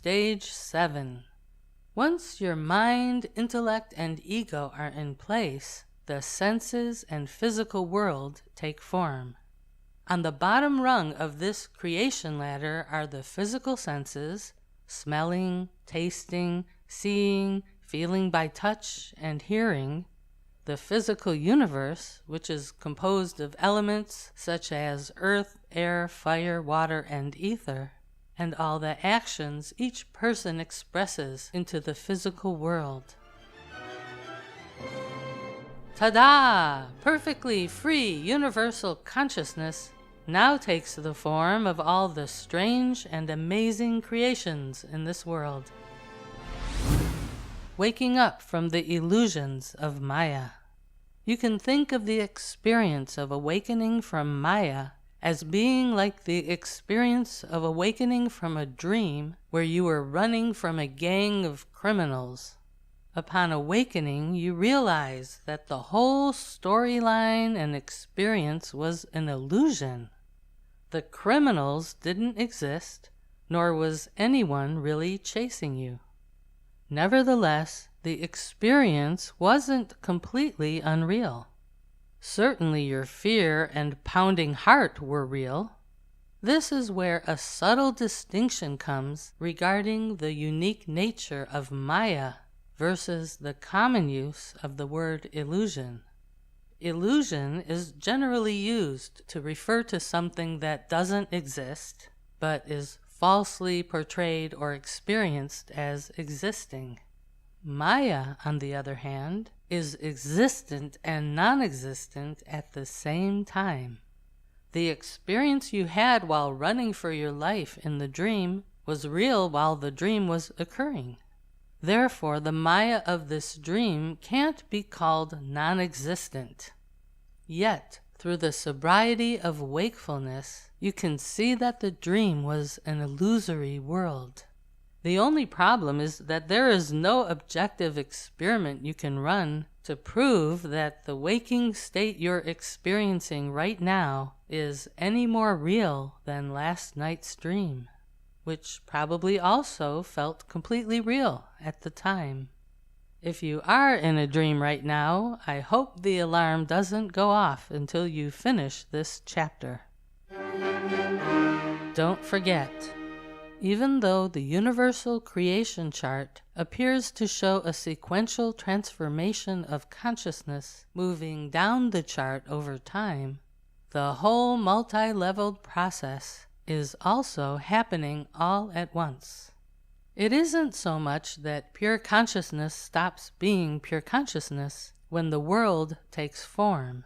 Stage 7. Once your mind, intellect, and ego are in place, the senses and physical world take form. On the bottom rung of this creation ladder are the physical senses, smelling, tasting, seeing, feeling by touch, and hearing. The physical universe, which is composed of elements such as earth, air, fire, water, and ether, and all the actions each person expresses into the physical world. Ta-da! Perfectly free universal consciousness now takes the form of all the strange and amazing creations in this world. Waking up from the illusions of Maya. You can think of the experience of awakening from Maya as being like the experience of awakening from a dream where you were running from a gang of criminals. Upon awakening, you realize that the whole storyline and experience was an illusion. The criminals didn't exist, nor was anyone really chasing you. Nevertheless, the experience wasn't completely unreal. Certainly your fear and pounding heart were real. This is where a subtle distinction comes regarding the unique nature of Maya versus the common use of the word illusion. Illusion is generally used to refer to something that doesn't exist, but is falsely portrayed or experienced as existing. Maya, on the other hand, is existent and non-existent at the same time. The experience you had while running for your life in the dream was real while the dream was occurring. Therefore, the Maya of this dream can't be called non-existent. Yet, through the sobriety of wakefulness, you can see that the dream was an illusory world. The only problem is that there is no objective experiment you can run to prove that the waking state you're experiencing right now is any more real than last night's dream, which probably also felt completely real at the time. If you are in a dream right now, I hope the alarm doesn't go off until you finish this chapter. Don't forget, even though the universal creation chart appears to show a sequential transformation of consciousness moving down the chart over time, the whole multi-leveled process is also happening all at once. It isn't so much that pure consciousness stops being pure consciousness when the world takes form.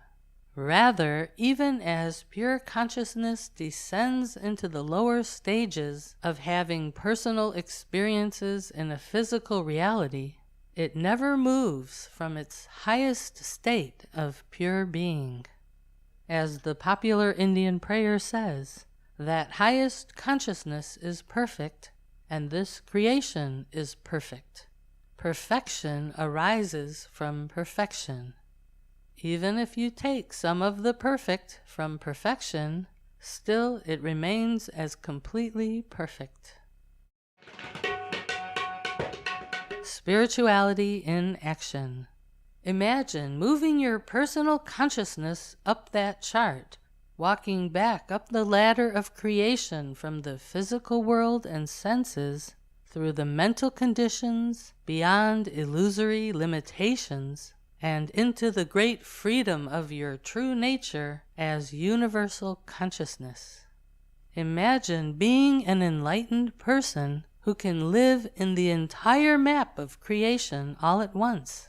Rather, even as pure consciousness descends into the lower stages of having personal experiences in a physical reality, it never moves from its highest state of pure being. As the popular Indian prayer says, that highest consciousness is perfect, and this creation is perfect. Perfection arises from perfection. Even if you take some of the perfect from perfection, still it remains as completely perfect. Spirituality in action. Imagine moving your personal consciousness up that chart, walking back up the ladder of creation from the physical world and senses through the mental conditions beyond illusory limitations and into the great freedom of your true nature as universal consciousness. Imagine being an enlightened person who can live in the entire map of creation all at once,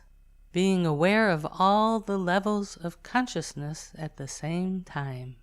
being aware of all the levels of consciousness at the same time.